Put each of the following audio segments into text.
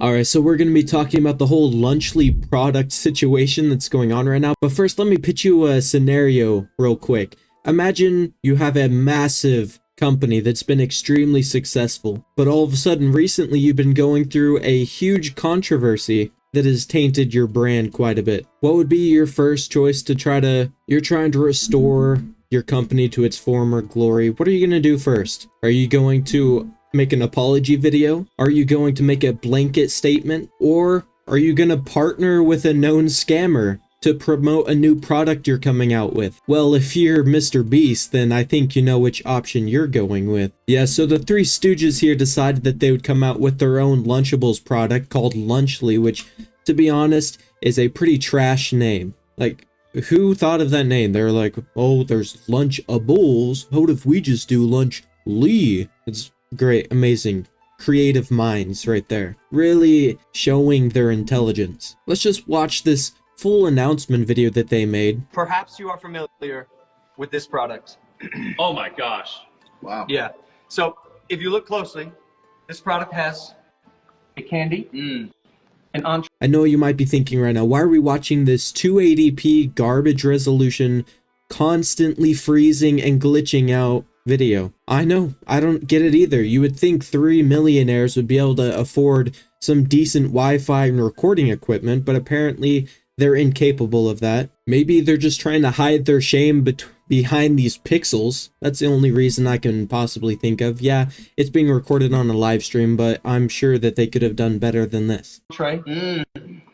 Alright, so we're going to be talking about the whole Lunchly product situation that's going on right now. But first, let me pitch you a scenario real quick. Imagine you have a massive company that's been extremely successful, but all of a sudden recently you've been going through a huge controversy that has tainted your brand quite a bit. What would be your first choice you're trying to restore your company to its former glory? What are you going to do first? Are you going to make an apology video? Are you going to make a blanket statement? Or are you going to partner with a known scammer to promote a new product you're coming out with? Well, if you're Mr. Beast, then I think you know which option you're going with. Yeah, so the Three Stooges here decided that they would come out with their own Lunchables product called Lunchly, which, to be honest, is a pretty trash name. Like, who thought of that name? They're like, oh, there's Lunchables. What if we just do Lunchly? It's great, amazing, creative minds right there. Really showing their intelligence. Let's just watch this full announcement video that they made. Perhaps you are familiar with this product. Oh my gosh. Wow. Yeah. So if you look closely, this product has a candy, an entree. I know you might be thinking right now, why are we watching this 280p garbage resolution, constantly freezing and glitching out video? I know, I don't get it either. You would think 3 millionaires would be able to afford some decent Wi-Fi and recording equipment, but apparently they're incapable of that. Maybe they're just trying to hide their shame behind these pixels. That's the only reason I can possibly think of. Yeah, it's being recorded on a live stream, but I'm sure that they could have done better than this. Tray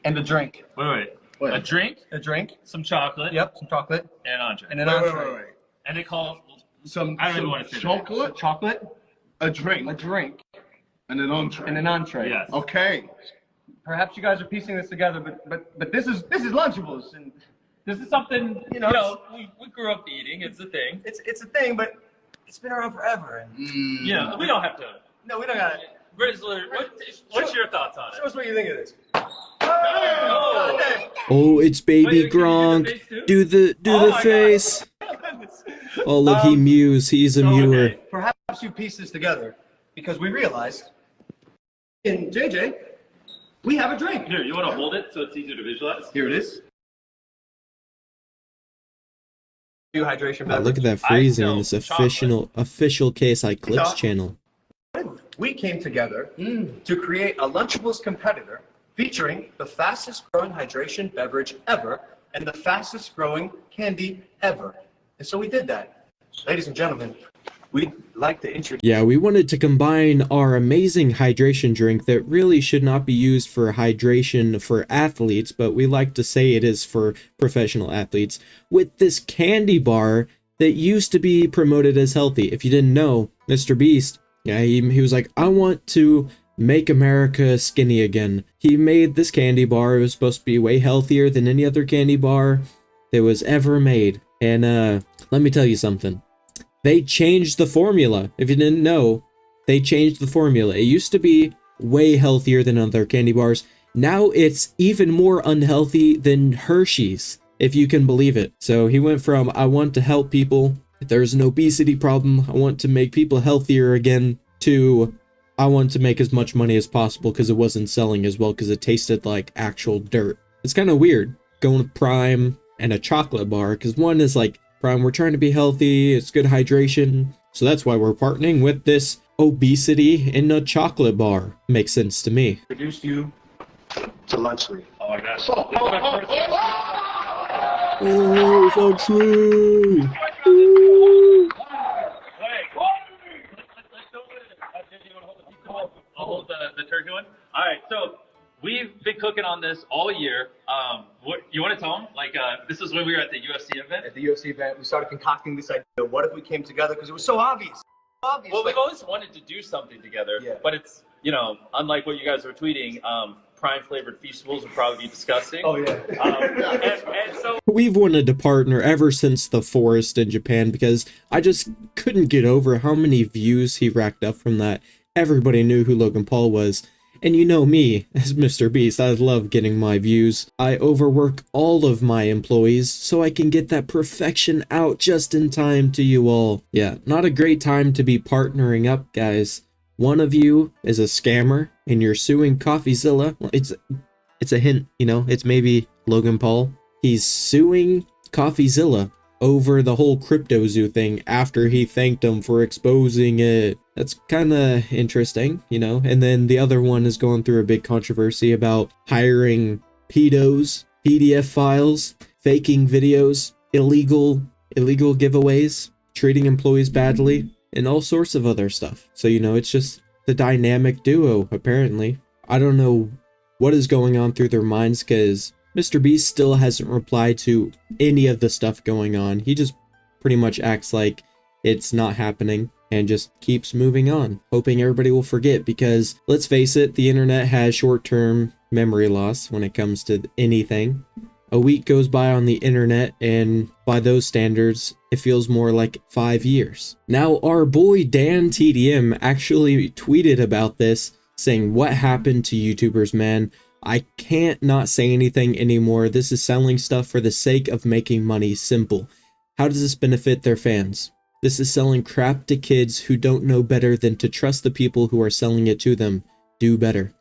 and a drink. Wait. A drink? A drink. Some chocolate. Yep, some chocolate. And an entree. And an entree. And they call I don't even want to say chocolate, Chocolate. a drink, A drink. and an entree. And an entree. Yes. Okay. Perhaps you guys are piecing this together, but this is Lunchables, and This is something, You know, we grew up eating. It's a thing. it's a thing, but it's been around forever. And Yeah, we don't have to. no, we don't got it. Rizzler, what's your thoughts on Show it? us what you think of this. Oh. Oh, it's Baby Wait, can you do the Gronk. face too? Do the Oh my face. Goodness. Oh, look, he mews. He's a mewer. Okay. Perhaps you piece this together because we realized in JJ we have a drink. Here, you want to hold it so it's easier to visualize? Here it is. New hydration Oh, beverage. look at that freezing on I this sell official KSI Clips Yeah. channel. We came together to create a Lunchables competitor featuring the fastest growing hydration beverage ever and the fastest growing candy ever. And so we did that. Ladies and gentlemen, we'd like to introduce. Yeah, we wanted to combine our amazing hydration drink that really should not be used for hydration for athletes, but we like to say it is for professional athletes, with this candy bar that used to be promoted as healthy. If you didn't know, Mr. Beast, yeah, he was like, I want to make America skinny again. He made this candy bar. It was supposed to be way healthier than any other candy bar that was ever made. And let me tell you something. They changed the formula. If you didn't know, they changed the formula. It used to be way healthier than other candy bars. Now it's even more unhealthy than Hershey's, if you can believe it. So he went from, I want to help people, there's an obesity problem, I want to make people healthier again, to I want to make as much money as possible because it wasn't selling as well because it tasted like actual dirt. It's kind of weird going with Prime and a chocolate bar, because one is like, Prime, we're trying to be healthy, it's good hydration, so that's why we're partnering with this obesity in a chocolate bar. Makes sense to me. Introduce you to Lunchly. Oh my gosh. Oh, Foxley! I'll hold the turkey one. All right, so we've been cooking on this all year. What you want to tell them? Like, this is when we were at the UFC event. At the UFC event, we started concocting this idea. What if we came together? Because it was so obvious. Well, we've always wanted to do something together, Yeah. but it's, unlike what you guys were tweeting, Prime flavored Feastables would probably be disgusting. Oh, yeah. And so We've wanted to partner ever since the forest in Japan because I just couldn't get over how many views he racked up from that. Everybody knew who Logan Paul was. And you know me, as Mr. Beast, I love getting my views. I overwork all of my employees so I can get that perfection out just in time to you all. Yeah, not a great time to be partnering up, guys. One of you is a scammer, and you're suing CoffeeZilla, well, it's a hint, you know, it's maybe Logan Paul. He's suing CoffeeZilla over the whole crypto zoo thing after he thanked him for exposing it. That's kind of interesting, you know. And then the other one is going through a big controversy about hiring pedos, PDF files, faking videos, illegal giveaways, treating employees badly, and all sorts of other stuff. So, you know, it's just the dynamic duo, apparently. I don't know what is going on through their minds, because Mr. Beast still hasn't replied to any of the stuff going on. He just pretty much acts like it's not happening and just keeps moving on, hoping everybody will forget, because let's face it, the internet has short-term memory loss when it comes to anything. A week goes by on the internet, and by those standards, it feels more like 5 years. Now, our boy DanTDM actually tweeted about this, saying, "What happened to YouTubers, man? I can't not say anything anymore. This is selling stuff for the sake of making money. Simple. How does this benefit their fans? This is selling crap to kids who don't know better than to trust the people who are selling it to them. Do better."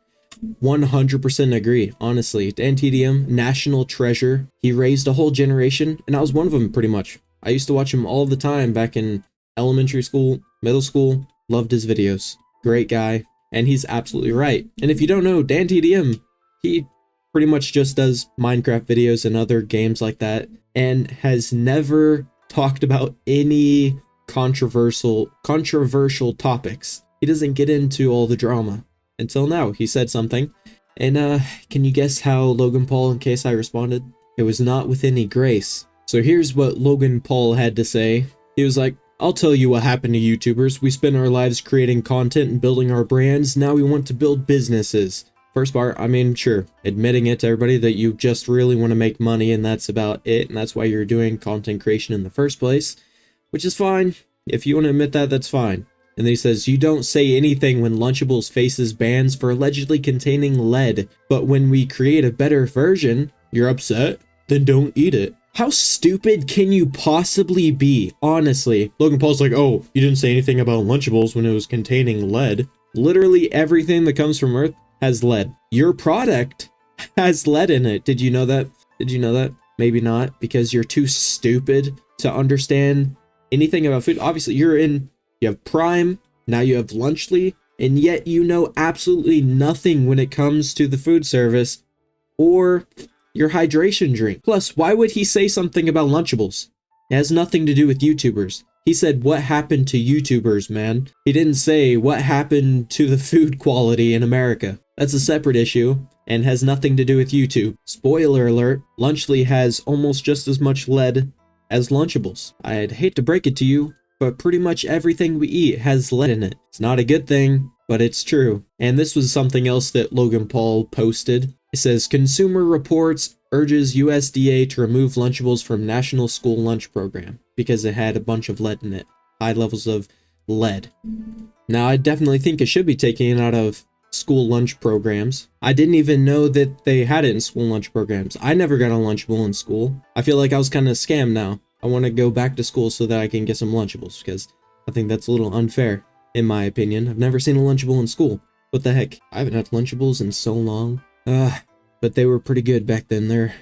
100% agree, honestly. DanTDM, national treasure. He raised a whole generation, and I was one of them pretty much. I used to watch him all the time back in elementary school, middle school. Loved his videos. Great guy, and he's absolutely right. And if you don't know, DanTDM, he pretty much just does Minecraft videos and other games like that, and has never talked about any controversial topics. He doesn't get into all the drama. Until now, he said something. And can you guess how Logan Paul and KSI responded? It was not with any grace. So here's what Logan Paul had to say. He was like, "I'll tell you what happened to YouTubers. We spent our lives creating content and building our brands. Now we want to build businesses." First part, I mean, sure, admitting it to everybody that you just really want to make money, and that's about it, and that's why you're doing content creation in the first place, which is fine. If you want to admit that, that's fine. And then he says, "You don't say anything when Lunchables faces bans for allegedly containing lead, but when we create a better version, you're upset? Then don't eat it." How stupid can you possibly be? Honestly, Logan Paul's like, "Oh, you didn't say anything about Lunchables when it was containing lead." Literally everything that comes from Earth has lead. Your product has lead in it. Did you know that? Did you know that? Maybe not, because you're too stupid to understand anything about food. Obviously, you have Prime, now you have Lunchly, and yet you know absolutely nothing when it comes to the food service or your hydration drink. Plus, why would he say something about Lunchables? It has nothing to do with YouTubers. He said, "What happened to YouTubers, man?" He didn't say what happened to the food quality in America. That's a separate issue and has nothing to do with YouTube. Spoiler alert, Lunchly has almost just as much lead as Lunchables. I'd hate to break it to you, but pretty much everything we eat has lead in it. It's not a good thing, but it's true. And this was something else that Logan Paul posted. It says, "Consumer Reports urges USDA to remove Lunchables from National School Lunch Program because it had a bunch of lead in it. High levels of lead." Now, I definitely think it should be taken out of school lunch programs. I didn't even know that they had it in school lunch programs. I never got a Lunchable in school. I feel like I was kind of scammed now. I want to go back to school so that I can get some Lunchables, because I think that's a little unfair, in my opinion. I've never seen a Lunchable in school. What the heck? I haven't had Lunchables in so long. But they were pretty good back then. They're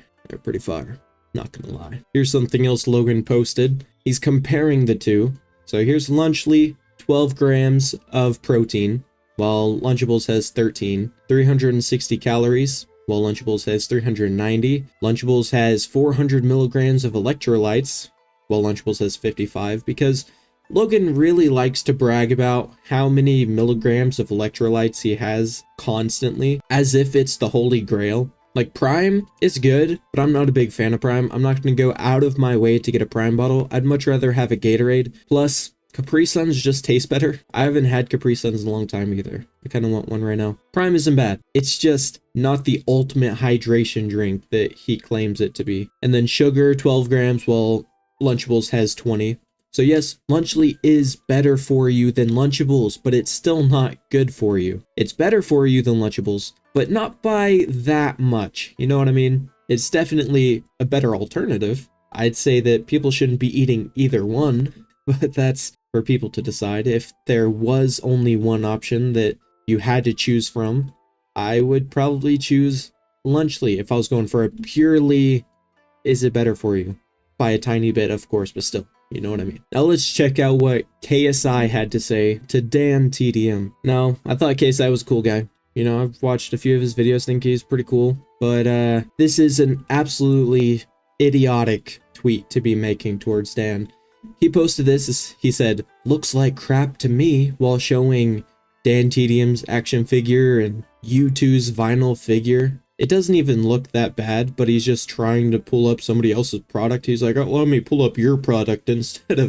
pretty fire. Not gonna lie. Here's something else Logan posted. He's comparing the two. So here's Lunchly, 12 grams of protein, while Lunchables has 13. 360 calories, while Lunchables has 390. Lunchables has 400 milligrams of electrolytes, while Lunchables has 55, because Logan really likes to brag about how many milligrams of electrolytes he has constantly, as if it's the holy grail. Like, Prime is good, but I'm not a big fan of Prime. I'm not going to go out of my way to get a Prime bottle. I'd much rather have a Gatorade. Plus, Capri Suns just taste better. I haven't had Capri Suns in a long time either. I kind of want one right now. Prime isn't bad. It's just not the ultimate hydration drink that he claims it to be. And then sugar, 12 grams, while Lunchables has 20. So yes, Lunchly is better for you than Lunchables, but it's still not good for you. It's better for you than Lunchables, but not by that much. You know what I mean? It's definitely a better alternative. I'd say that people shouldn't be eating either one, but that's for people to decide. If there was only one option that you had to choose from, I would probably choose Lunchly if I was going for a purely, is it better for you? By a tiny bit, of course, but still, you know what I mean. Now let's check out what KSI had to say to DanTDM. Now, I thought KSI was a cool guy. You know, I've watched a few of his videos, think he's pretty cool. But this is an absolutely idiotic tweet to be making towards Dan. He posted this, he said, "Looks like crap to me," while showing DanTDM's action figure and U2's vinyl figure. It doesn't even look that bad, but he's just trying to pull up somebody else's product. He's like, "Oh, let me pull up your product instead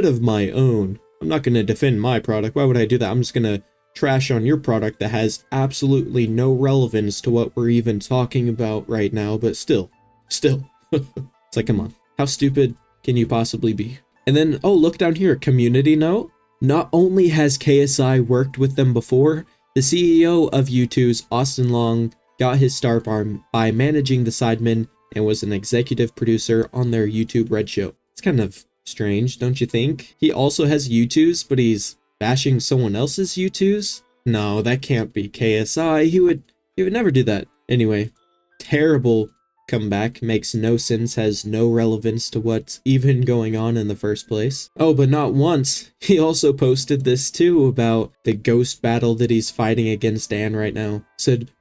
of my own. I'm not going to defend my product. Why would I do that? I'm just going to trash on your product that has absolutely no relevance to what we're even talking about right now, but still. It's like, come on. How stupid can you possibly be?" And then, oh, look down here, community note. Not only has KSI worked with them before, the CEO of U2's Austin Long got his start by managing the Sidemen and was an executive producer on their YouTube Red Show. It's kind of strange, don't you think? He also has U2s, but he's bashing someone else's U2s? No, that can't be KSI. He would never do that. Anyway, terrible comeback, makes no sense, has no relevance to what's even going on in the first place. Oh, but not once. He also posted this too about the ghost battle that he's fighting against Dan right now. Said,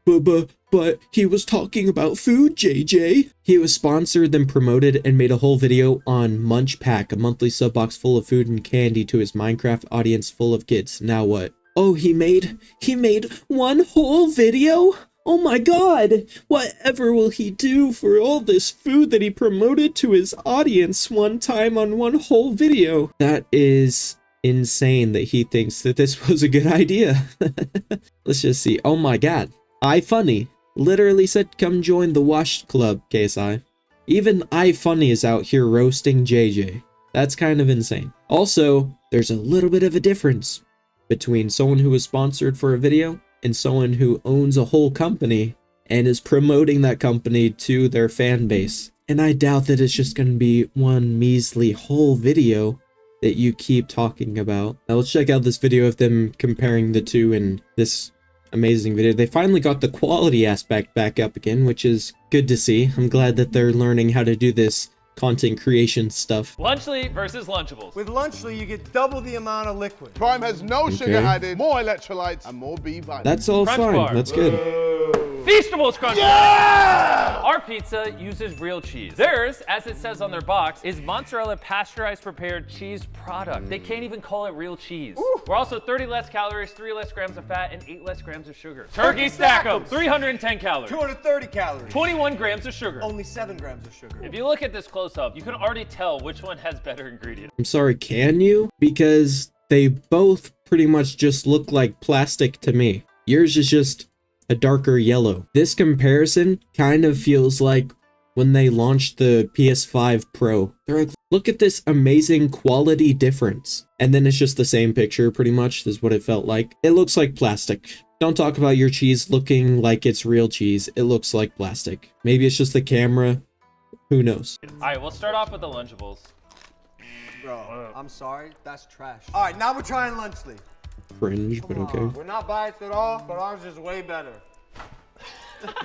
but he was talking about food, JJ. He was sponsored, then promoted, and made a whole video on Munch Pack, a monthly sub box full of food and candy to his Minecraft audience full of kids. Now what? Oh, he made one whole video? Oh my god! Whatever will he do for all this food that he promoted to his audience one time on one whole video? That is insane that he thinks that this was a good idea. Let's just see. Oh my god. iFunny literally said, "Come join the Washed Club, KSI." Even iFunny is out here roasting JJ. That's kind of insane. Also, there's a little bit of a difference between someone who was sponsored for a video and someone who owns a whole company and is promoting that company to their fan base. And I doubt that it's just going to be one measly whole video that you keep talking about. Now let's check out this video of them comparing the two in this amazing video. They finally got the quality aspect back up again, which is good to see. I'm glad that they're learning how to do this content creation stuff. Lunchly versus Lunchables. With Lunchly, you get double the amount of liquid. Prime has no sugar added, more electrolytes, and more B vitamins. That's all Crunch fine. bar. That's good. Feastables Crunch Bar! Our pizza uses real cheese. Theirs, as it says on their box, is mozzarella pasteurized prepared cheese product. They can't even call it real cheese. Ooh. We're also 30 less calories, 3 less grams of fat, and 8 less grams of sugar. Turkey Stack 'em, 310 calories. 230 calories. 21 grams of sugar. Only 7 grams of sugar. If you look at this close up, you can already tell which one has better ingredients. I'm sorry, can you? Because they both pretty much just look like plastic to me. Yours is just a darker yellow. This comparison kind of feels like when they launched the PS5 Pro. They're like, look at this amazing quality difference. And then it's just the same picture pretty much is what it felt like. It looks like plastic. Don't talk about your cheese looking like it's real cheese. It looks like plastic. Maybe it's just the camera. Who knows? All right, we'll start off with the Lunchables. Bro, I'm sorry, that's trash. All right, now we're trying Lunchly. Cringe, but okay. We're not biased at all, but ours is way better.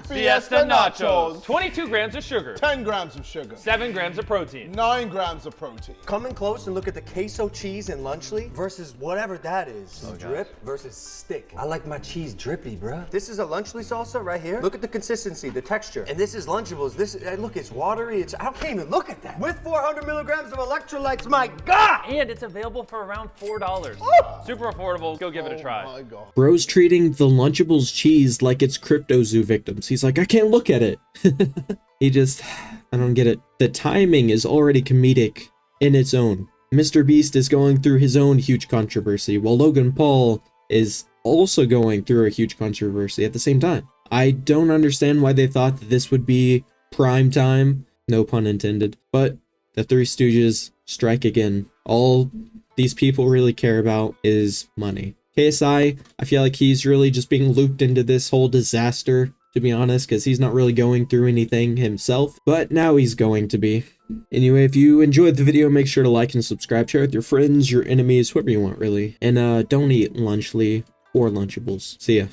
Fiesta Nachos. 22 grams of sugar. 10 grams of sugar. 7 grams of protein. 9 grams of protein. Come in close and look at the queso cheese in Lunchly versus whatever that is. Drip versus stick. I like my cheese drippy, bruh. This is a Lunchly salsa right here. Look at the consistency, the texture. And this is Lunchables. This, look, it's watery. I can't even look at that. With 400 milligrams of electrolytes, my God! And it's available for around $4. Super affordable. Go give it a try. Oh my God. Bro's treating the Lunchables cheese like it's Crypto Zoo victims. He's like, I can't look at it. I don't get it. The timing is already comedic in its own. Mr. Beast is going through his own huge controversy, while Logan Paul is also going through a huge controversy at the same time. I don't understand why they thought that this would be prime time, no pun intended, but the Three Stooges strike again. All these people really care about is money. KSI, I feel like he's really just being looped into this whole disaster, to be honest, because he's not really going through anything himself, but now he's going to be. Anyway, if you enjoyed the video, make sure to like and subscribe, share with your friends, your enemies, whoever you want, really. And don't eat Lunchly or Lunchables. See ya.